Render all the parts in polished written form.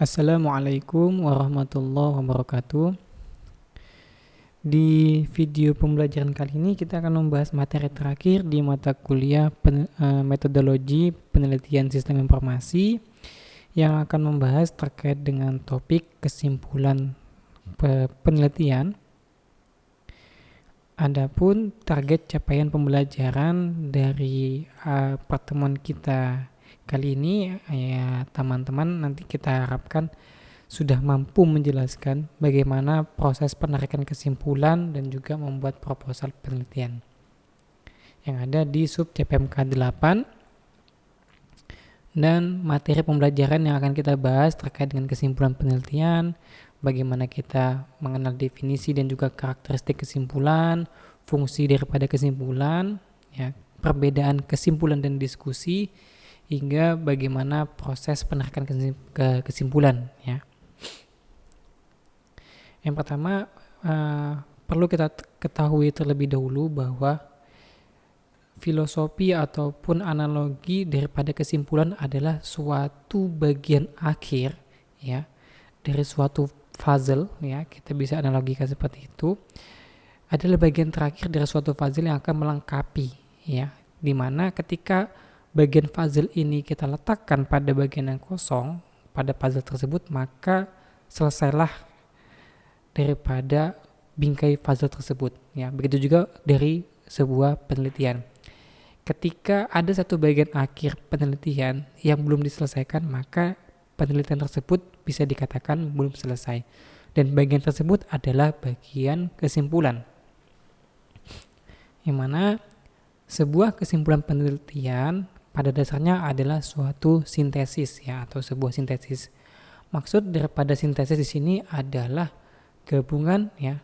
Assalamualaikum warahmatullahi wabarakatuh. Di video pembelajaran kali ini kita akan membahas materi terakhir di mata kuliah metodologi penelitian sistem informasi yang akan membahas terkait dengan topik kesimpulan penelitian. Adapun target capaian pembelajaran dari pertemuan kita kali ini, ya teman-teman nanti kita harapkan sudah mampu menjelaskan bagaimana proses penarikan kesimpulan dan juga membuat proposal penelitian yang ada di sub CPMK 8. Dan materi pembelajaran yang akan kita bahas terkait dengan kesimpulan penelitian, bagaimana kita mengenal definisi dan juga karakteristik kesimpulan, fungsi daripada kesimpulan, ya, perbedaan kesimpulan dan diskusi, hingga bagaimana proses penarikan kesimpulan, ya. Yang pertama, perlu kita ketahui terlebih dahulu bahwa filosofi ataupun analogi daripada kesimpulan adalah suatu bagian akhir, ya, dari suatu puzzle, ya, kita bisa analogikan seperti itu. Adalah bagian terakhir dari suatu puzzle yang akan melengkapi, ya, dimana ketika bagian puzzle ini kita letakkan pada bagian yang kosong pada puzzle tersebut, maka selesailah daripada bingkai puzzle tersebut, ya. Begitu juga dari sebuah penelitian. Ketika ada satu bagian akhir penelitian yang belum diselesaikan, maka penelitian tersebut bisa dikatakan belum selesai. Dan bagian tersebut adalah bagian kesimpulan. Yang mana sebuah kesimpulan penelitian pada dasarnya adalah suatu sintesis, ya, atau sebuah sintesis. Maksud daripada sintesis di sini adalah gabungan, ya,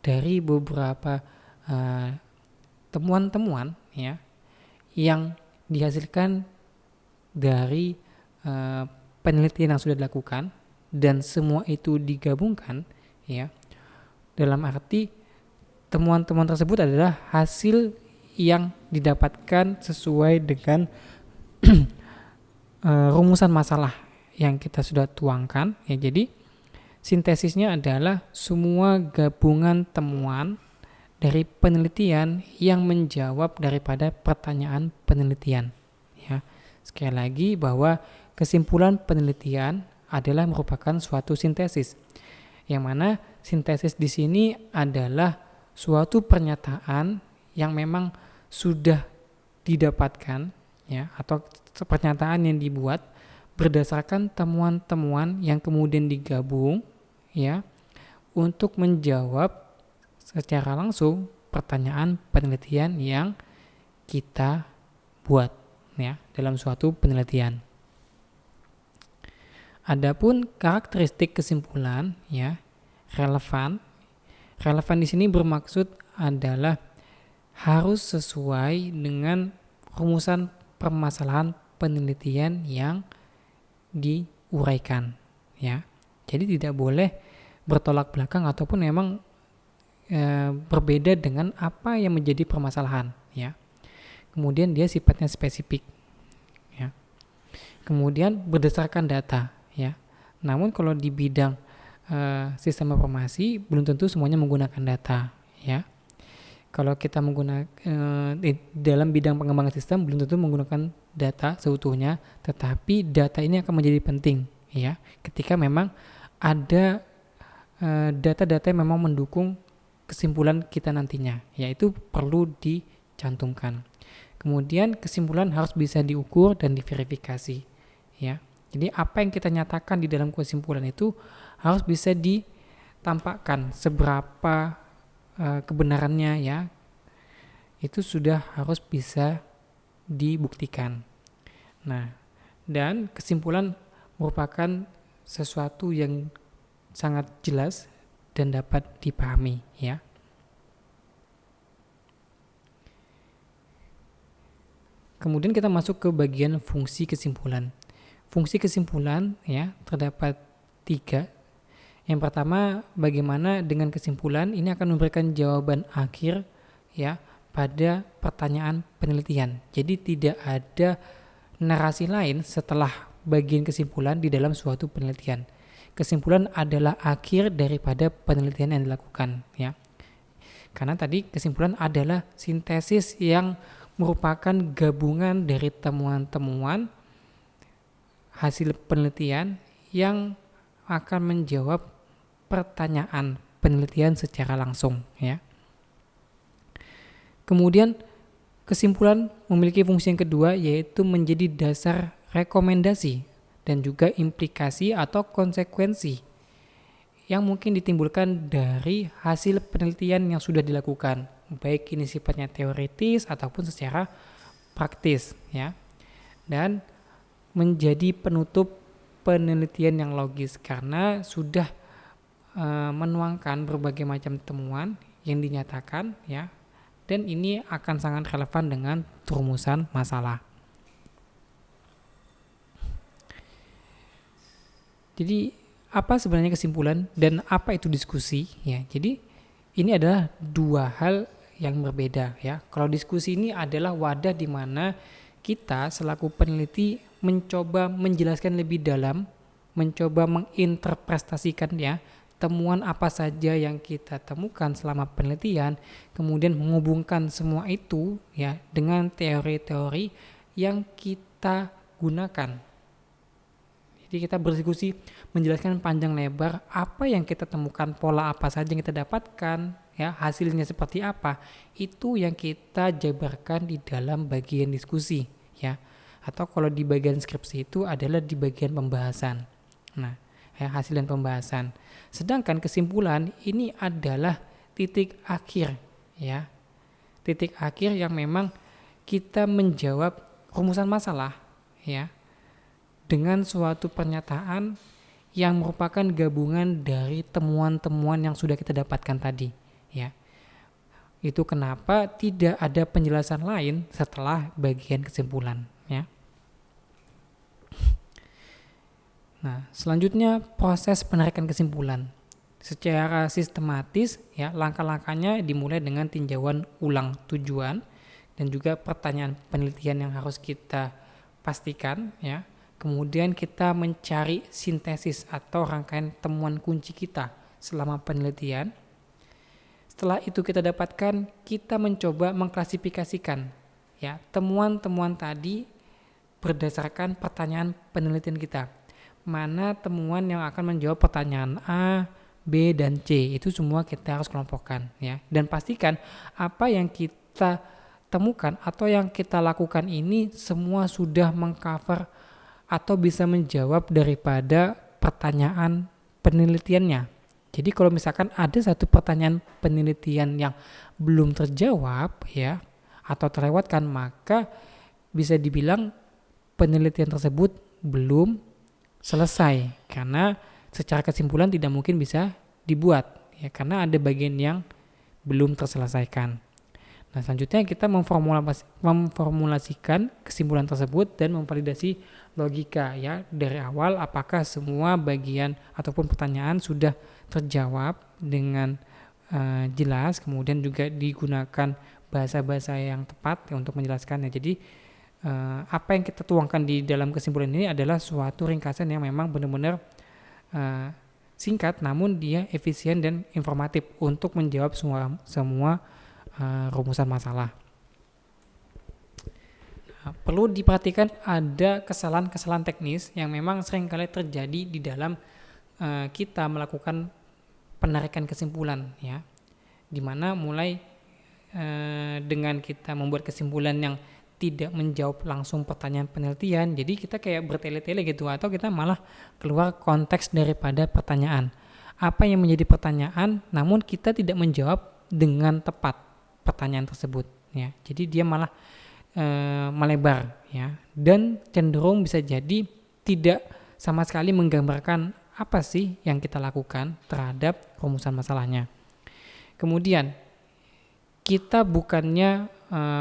dari beberapa temuan-temuan, ya, yang dihasilkan dari penelitian yang sudah dilakukan, dan semua itu digabungkan, ya. Dalam arti temuan-temuan tersebut adalah hasil yang didapatkan sesuai dengan rumusan masalah yang kita sudah tuangkan, ya. Jadi sintesisnya adalah semua gabungan temuan dari penelitian yang menjawab daripada pertanyaan penelitian, ya. Sekali lagi bahwa kesimpulan penelitian adalah merupakan suatu sintesis, yang mana sintesis di sini adalah suatu pernyataan yang memang sudah didapatkan, ya, atau pernyataan yang dibuat berdasarkan temuan-temuan yang kemudian digabung, ya, untuk menjawab secara langsung pertanyaan penelitian yang kita buat, ya, dalam suatu penelitian. Adapun karakteristik kesimpulan, ya, relevan di sini bermaksud adalah harus sesuai dengan rumusan permasalahan penelitian yang diuraikan, ya. Jadi tidak boleh bertolak belakang ataupun memang berbeda dengan apa yang menjadi permasalahan, ya. Kemudian dia sifatnya spesifik, ya. Kemudian berdasarkan data, ya. Namun kalau di bidang sistem informasi belum tentu semuanya menggunakan data, ya. Kalau kita menggunakan dalam bidang pengembangan sistem belum tentu menggunakan data seutuhnya, tetapi data ini akan menjadi penting, ya, ketika memang ada data-data yang memang mendukung kesimpulan kita nantinya, yaitu perlu dicantumkan. Kemudian kesimpulan harus bisa diukur dan diverifikasi, ya. Jadi apa yang kita nyatakan di dalam kesimpulan itu harus bisa ditampakkan seberapa kebenarannya, ya. Itu sudah harus bisa dibuktikan. Nah, dan kesimpulan merupakan sesuatu yang sangat jelas dan dapat dipahami, ya. Kemudian kita masuk ke bagian fungsi kesimpulan. Fungsi kesimpulan, ya, terdapat 3. Yang pertama, bagaimana dengan kesimpulan ini akan memberikan jawaban akhir, ya, pada pertanyaan penelitian. Jadi tidak ada narasi lain setelah bagian kesimpulan di dalam suatu penelitian. Kesimpulan adalah akhir daripada penelitian yang dilakukan, ya. Karena tadi kesimpulan adalah sintesis yang merupakan gabungan dari temuan-temuan hasil penelitian yang akan menjawab pertanyaan penelitian secara langsung, ya. Kemudian kesimpulan memiliki fungsi yang kedua, yaitu menjadi dasar rekomendasi dan juga implikasi atau konsekuensi yang mungkin ditimbulkan dari hasil penelitian yang sudah dilakukan, baik ini sifatnya teoritis ataupun secara praktis, ya. Dan menjadi penutup penelitian yang logis karena sudah menuangkan berbagai macam temuan yang dinyatakan, ya. Dan ini akan sangat relevan dengan rumusan masalah. Jadi apa sebenarnya kesimpulan dan apa itu diskusi, ya. Jadi ini adalah dua hal yang berbeda, ya. Kalau diskusi ini adalah wadah di mana kita selaku peneliti mencoba menjelaskan lebih dalam, mencoba menginterpretasikan, ya, temuan apa saja yang kita temukan selama penelitian, kemudian menghubungkan semua itu, ya, dengan teori-teori yang kita gunakan. Jadi kita berdiskusi menjelaskan panjang lebar apa yang kita temukan, pola apa saja yang kita dapatkan, ya, hasilnya seperti apa. Itu yang kita jabarkan di dalam bagian diskusi, ya. Atau kalau di bagian skripsi itu adalah di bagian pembahasan. Nah, ya, hasil dan pembahasan. Sedangkan kesimpulan ini adalah titik akhir, ya. Titik akhir yang memang kita menjawab rumusan masalah, ya, dengan suatu pernyataan yang merupakan gabungan dari temuan-temuan yang sudah kita dapatkan tadi, ya. Itu kenapa tidak ada penjelasan lain setelah bagian kesimpulan, ya. Nah, selanjutnya proses penarikan kesimpulan. Secara sistematis, ya, langkah-langkahnya dimulai dengan tinjauan ulang tujuan dan juga pertanyaan penelitian yang harus kita pastikan, ya. Kemudian kita mencari sintesis atau rangkaian temuan kunci kita selama penelitian. Setelah itu kita dapatkan, kita mencoba mengklasifikasikan, ya, temuan-temuan tadi berdasarkan pertanyaan penelitian kita. Mana temuan yang akan menjawab pertanyaan A, B, dan C. Itu semua kita harus kelompokkan, ya. Dan pastikan apa yang kita temukan atau yang kita lakukan ini semua sudah mengcover atau bisa menjawab daripada pertanyaan penelitiannya. Jadi kalau misalkan ada satu pertanyaan penelitian yang belum terjawab, ya, atau terlewatkan, maka bisa dibilang penelitian tersebut belum selesai karena secara kesimpulan tidak mungkin bisa dibuat, ya, karena ada bagian yang belum terselesaikan. Nah, selanjutnya kita memformulasikan kesimpulan tersebut dan memvalidasi logika, ya, dari awal apakah semua bagian ataupun pertanyaan sudah terjawab dengan jelas, kemudian juga digunakan bahasa-bahasa yang tepat, ya, untuk menjelaskannya. Jadi apa yang kita tuangkan di dalam kesimpulan ini adalah suatu ringkasan yang memang benar-benar singkat namun dia efisien dan informatif untuk menjawab semua rumusan masalah. Nah, perlu diperhatikan ada kesalahan-kesalahan teknis yang memang seringkali terjadi di dalam kita melakukan penarikan kesimpulan, ya, dimana mulai dengan kita membuat kesimpulan yang tidak menjawab langsung pertanyaan penelitian, jadi kita kayak bertele-tele gitu, atau kita malah keluar konteks daripada pertanyaan. Apa yang menjadi pertanyaan namun kita tidak menjawab dengan tepat pertanyaan tersebut, ya. Jadi dia malah melebar, ya, dan cenderung bisa jadi tidak sama sekali menggambarkan apa sih yang kita lakukan terhadap rumusan masalahnya. Kemudian kita bukannya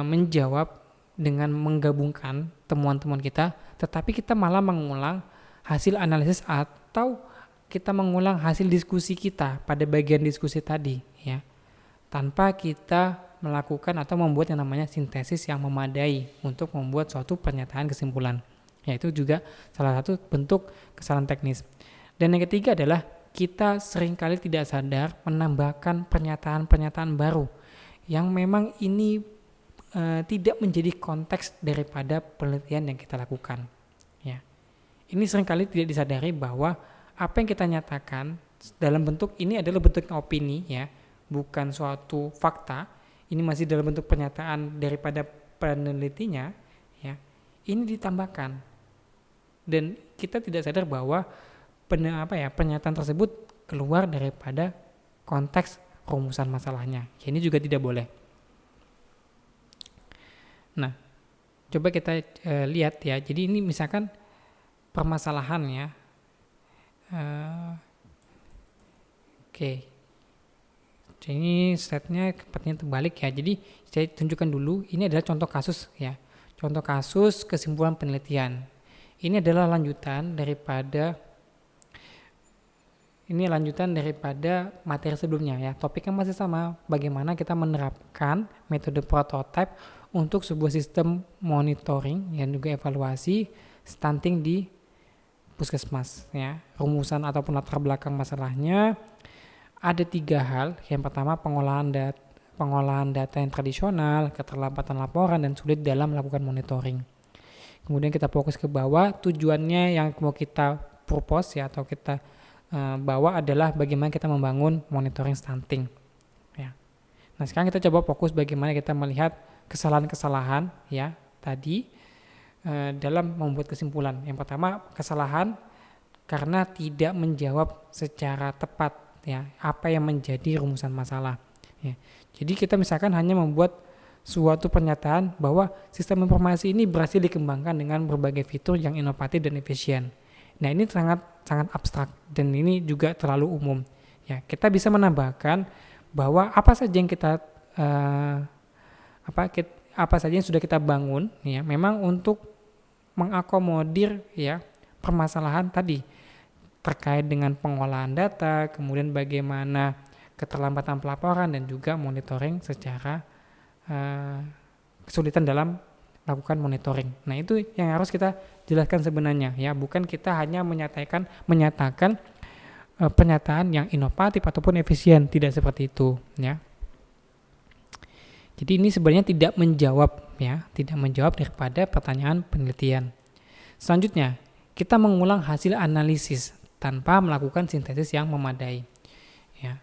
menjawab dengan menggabungkan temuan-temuan kita, tetapi kita malah mengulang hasil analisis atau kita mengulang hasil diskusi kita pada bagian diskusi tadi, ya, tanpa kita melakukan atau membuat yang namanya sintesis yang memadai untuk membuat suatu pernyataan kesimpulan. Ya, itu juga salah satu bentuk kesalahan teknis. Dan yang ketiga adalah kita seringkali tidak sadar menambahkan pernyataan-pernyataan baru yang memang ini tidak menjadi konteks daripada penelitian yang kita lakukan. Ya, ini seringkali tidak disadari bahwa apa yang kita nyatakan dalam bentuk ini adalah bentuk opini, ya, bukan suatu fakta. Ini masih dalam bentuk pernyataan daripada penelitinya, ya. Ini ditambahkan dan kita tidak sadar bahwa pernyataan tersebut keluar daripada konteks rumusan masalahnya. Ya, ini juga tidak boleh. Nah, coba kita lihat ya. Jadi ini misalkan permasalahan ya. Oke. Ini slide-nya sepertinya terbalik ya. Jadi saya tunjukkan dulu. Ini adalah contoh kasus ya. Contoh kasus kesimpulan penelitian. Ini adalah lanjutan daripada materi sebelumnya ya. Topiknya masih sama, bagaimana kita menerapkan metode prototype untuk sebuah sistem monitoring dan juga evaluasi stunting di puskesmas ya. Rumusan ataupun latar belakang masalahnya ada 3 hal. Yang pertama, pengolahan data yang tradisional, keterlambatan laporan, dan sulit dalam melakukan monitoring. Kemudian kita fokus ke bawah, tujuannya yang mau kita propose ya, atau kita bawa adalah bagaimana kita membangun monitoring stunting. Ya. Nah, sekarang kita coba fokus bagaimana kita melihat kesalahan-kesalahan ya tadi dalam membuat kesimpulan. Yang pertama, kesalahan karena tidak menjawab secara tepat ya apa yang menjadi rumusan masalah. Ya. Jadi kita misalkan hanya membuat suatu pernyataan bahwa sistem informasi ini berhasil dikembangkan dengan berbagai fitur yang inovatif dan efisien. Nah, ini sangat abstrak dan ini juga terlalu umum. Ya, kita bisa menambahkan bahwa apa saja yang sudah kita bangun ya memang untuk mengakomodir ya permasalahan tadi terkait dengan pengolahan data, kemudian bagaimana keterlambatan pelaporan dan juga monitoring secara kesulitan dalam lakukan monitoring. Nah, itu yang harus kita jelaskan sebenarnya ya, bukan kita hanya menyatakan pernyataan yang inovatif ataupun efisien, tidak seperti itu ya. Jadi ini sebenarnya tidak menjawab daripada pertanyaan penelitian. Selanjutnya, kita mengulang hasil analisis tanpa melakukan sintesis yang memadai. Ya.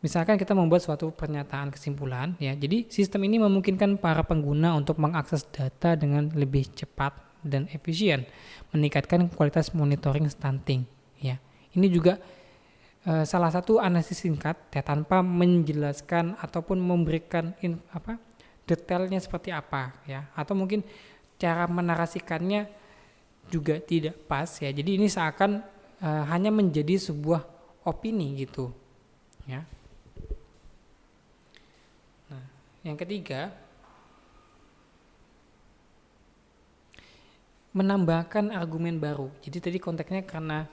Misalkan kita membuat suatu pernyataan kesimpulan, ya. Jadi sistem ini memungkinkan para pengguna untuk mengakses data dengan lebih cepat dan efisien, meningkatkan kualitas monitoring stunting. Ya. Ini juga salah satu analisis singkat ya, tanpa menjelaskan ataupun memberikan detailnya seperti apa ya, atau mungkin cara menarasikannya juga tidak pas ya. Jadi ini seakan hanya menjadi sebuah opini gitu ya. Nah, yang ketiga, menambahkan argumen baru. Jadi tadi konteksnya karena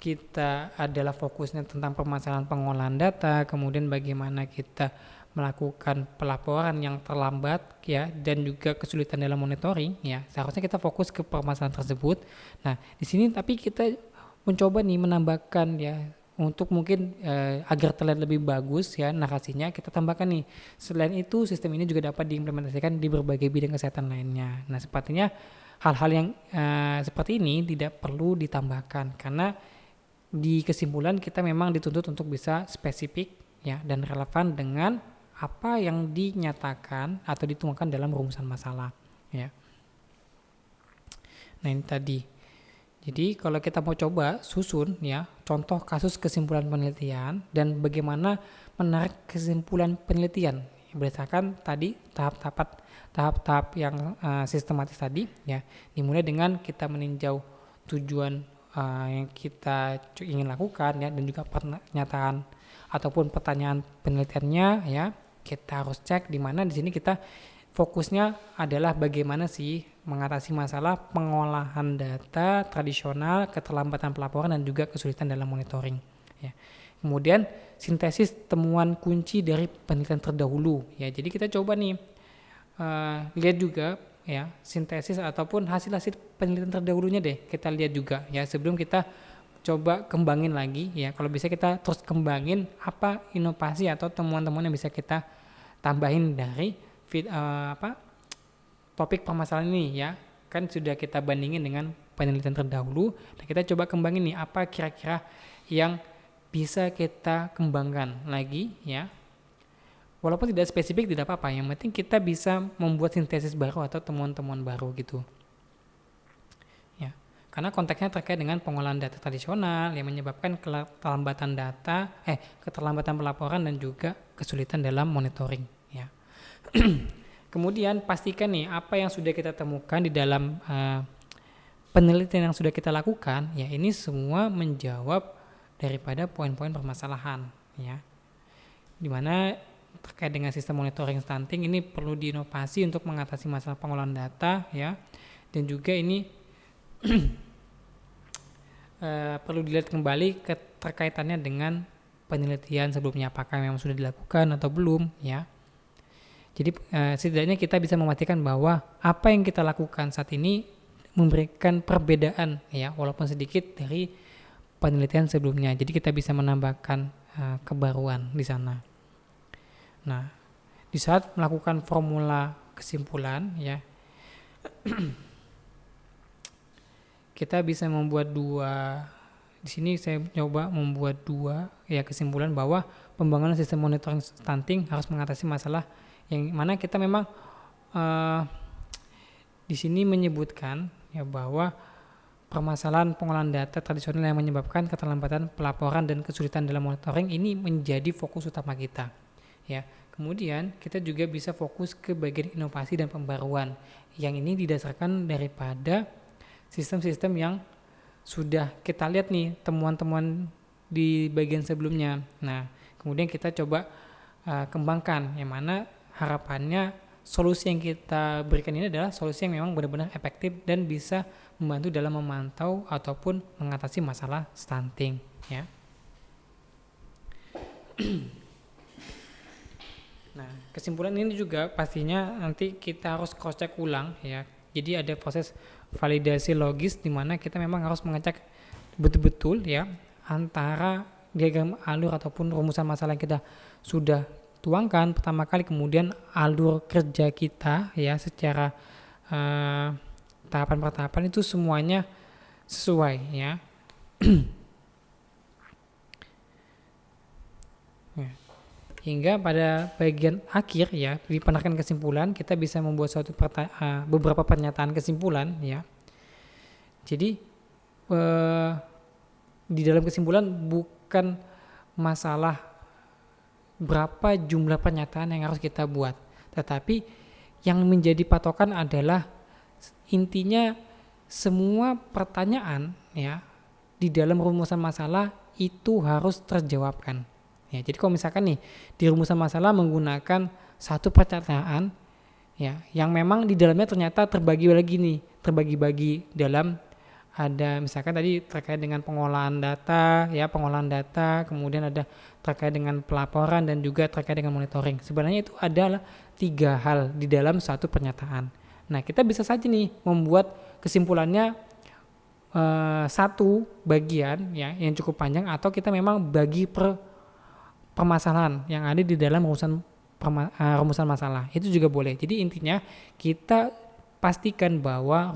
kita adalah fokusnya tentang permasalahan pengolahan data, kemudian bagaimana kita melakukan pelaporan yang terlambat ya, dan juga kesulitan dalam monitoring ya. Seharusnya kita fokus ke permasalahan tersebut. Nah, di sini tapi kita mencoba nih menambahkan ya untuk mungkin agar terlihat lebih bagus ya narasinya, kita tambahkan nih, selain itu sistem ini juga dapat diimplementasikan di berbagai bidang kesehatan lainnya. Nah, sepertinya hal-hal yang seperti ini tidak perlu ditambahkan karena di kesimpulan kita memang dituntut untuk bisa spesifik ya dan relevan dengan apa yang dinyatakan atau dituangkan dalam rumusan masalah ya. Nah, ini tadi. Jadi kalau kita mau coba susun ya contoh kasus kesimpulan penelitian dan bagaimana menarik kesimpulan penelitian berdasarkan tadi tahap-tahap yang sistematis tadi ya, dimulai dengan kita meninjau tujuan yang kita ingin lakukan ya, dan juga pernyataan ataupun pertanyaan penelitiannya ya, kita harus cek di mana di sini kita fokusnya adalah bagaimana sih mengatasi masalah pengolahan data tradisional, keterlambatan pelaporan dan juga kesulitan dalam monitoring ya. Kemudian sintesis temuan kunci dari penelitian terdahulu ya. Jadi kita coba nih lihat juga ya sintesis ataupun hasil-hasil penelitian terdahulunya deh kita lihat juga ya, sebelum kita coba kembangin lagi ya. Kalau bisa kita terus kembangin apa inovasi atau temuan-temuan yang bisa kita tambahin dari topik permasalahan ini ya. Kan sudah kita bandingin dengan penelitian terdahulu, dan kita coba kembangin nih apa kira-kira yang bisa kita kembangkan lagi ya. Walaupun tidak spesifik tidak apa-apa, yang penting kita bisa membuat sintesis baru atau temuan-temuan baru gitu. Ya. Karena konteksnya terkait dengan pengolahan data tradisional yang menyebabkan keterlambatan pelaporan dan juga kesulitan dalam monitoring ya. Kemudian pastikan nih apa yang sudah kita temukan di dalam penelitian yang sudah kita lakukan ya, ini semua menjawab daripada poin-poin permasalahan ya. Dimana terkait dengan sistem monitoring stunting ini perlu diinovasi untuk mengatasi masalah pengolahan data ya, dan juga ini perlu dilihat kembali keterkaitannya dengan penelitian sebelumnya, apakah memang sudah dilakukan atau belum ya. Jadi setidaknya kita bisa memastikan bahwa apa yang kita lakukan saat ini memberikan perbedaan ya, walaupun sedikit dari penelitian sebelumnya. Jadi kita bisa menambahkan kebaruan di sana. Nah, di saat melakukan formula kesimpulan ya, kita bisa membuat di sini saya coba membuat dua ya kesimpulan bahwa pembangunan sistem monitoring stunting harus mengatasi masalah yang mana kita memang di sini menyebutkan ya bahwa permasalahan pengolahan data tradisional yang menyebabkan keterlambatan pelaporan dan kesulitan dalam monitoring ini menjadi fokus utama kita. Ya, kemudian kita juga bisa fokus ke bagian inovasi dan pembaruan yang ini didasarkan daripada sistem-sistem yang sudah kita lihat nih temuan-temuan di bagian sebelumnya. Nah, kemudian kita coba kembangkan, yang mana harapannya solusi yang kita berikan ini adalah solusi yang memang benar-benar efektif dan bisa membantu dalam memantau ataupun mengatasi masalah stunting ya. Nah, kesimpulan ini juga pastinya nanti kita harus cross check ulang ya. Jadi ada proses validasi logis di mana kita memang harus mengecek betul-betul ya antara diagram alur ataupun rumusan masalah yang kita sudah tuangkan pertama kali, kemudian alur kerja kita ya secara tahapan per tahapan itu semuanya sesuai ya. Hingga pada bagian akhir ya, di penarikan kesimpulan kita bisa membuat beberapa pernyataan kesimpulan ya. Jadi di dalam kesimpulan bukan masalah berapa jumlah pernyataan yang harus kita buat, tetapi yang menjadi patokan adalah intinya semua pertanyaan ya di dalam rumusan masalah itu harus terjawabkan. Ya, jadi kalau misalkan nih di rumusan masalah menggunakan satu perkataan ya yang memang di dalamnya ternyata terbagi-bagi dalam ada misalkan tadi terkait dengan pengolahan data, kemudian ada terkait dengan pelaporan dan juga terkait dengan monitoring. Sebenarnya itu adalah 3 hal di dalam satu pernyataan. Nah, kita bisa saja nih membuat kesimpulannya satu bagian ya yang cukup panjang, atau kita memang bagi permasalahan yang ada di dalam rumusan masalah. Itu juga boleh. Jadi intinya kita pastikan bahwa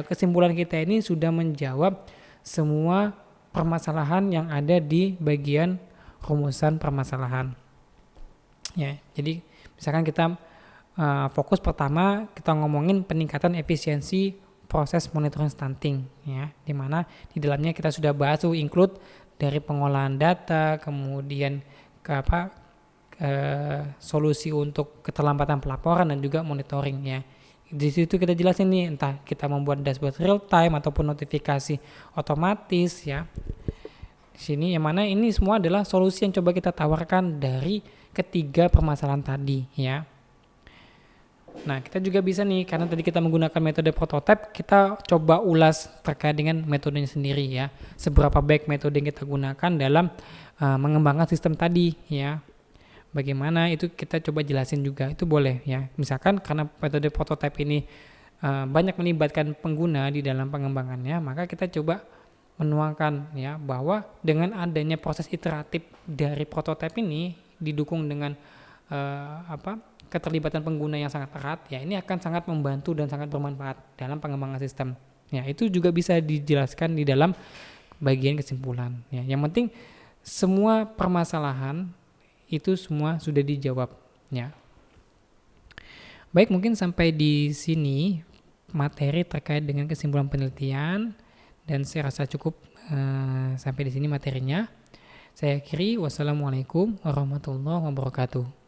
kesimpulan kita ini sudah menjawab semua permasalahan yang ada di bagian rumusan permasalahan. Ya, jadi misalkan kita fokus pertama kita ngomongin peningkatan efisiensi proses monitoring stunting ya, di mana di dalamnya kita sudah bahas include dari pengolahan data, kemudian solusi untuk keterlambatan pelaporan dan juga monitoring ya. Di situ kita jelasin nih, entah kita membuat dashboard real time ataupun notifikasi otomatis ya. Di sini yang mana ini semua adalah solusi yang coba kita tawarkan dari ketiga permasalahan tadi ya. Nah, kita juga bisa nih, karena tadi kita menggunakan metode prototype, kita coba ulas terkait dengan metodenya sendiri ya. Seberapa baik metode yang kita gunakan dalam mengembangkan sistem tadi ya. Bagaimana itu kita coba jelasin juga, itu boleh ya. Misalkan karena metode prototype ini banyak melibatkan pengguna di dalam pengembangannya, maka kita coba menuangkan ya bahwa dengan adanya proses iteratif dari prototipe ini didukung dengan keterlibatan pengguna yang sangat erat, ya ini akan sangat membantu dan sangat bermanfaat dalam pengembangan sistem. Ya, itu juga bisa dijelaskan di dalam bagian kesimpulan. Ya, yang penting semua permasalahan itu semua sudah dijawab. Ya. Baik, mungkin sampai di sini materi terkait dengan kesimpulan penelitian, dan saya rasa cukup sampai di sini materinya. Saya akhiri, wassalamualaikum warahmatullahi wabarakatuh.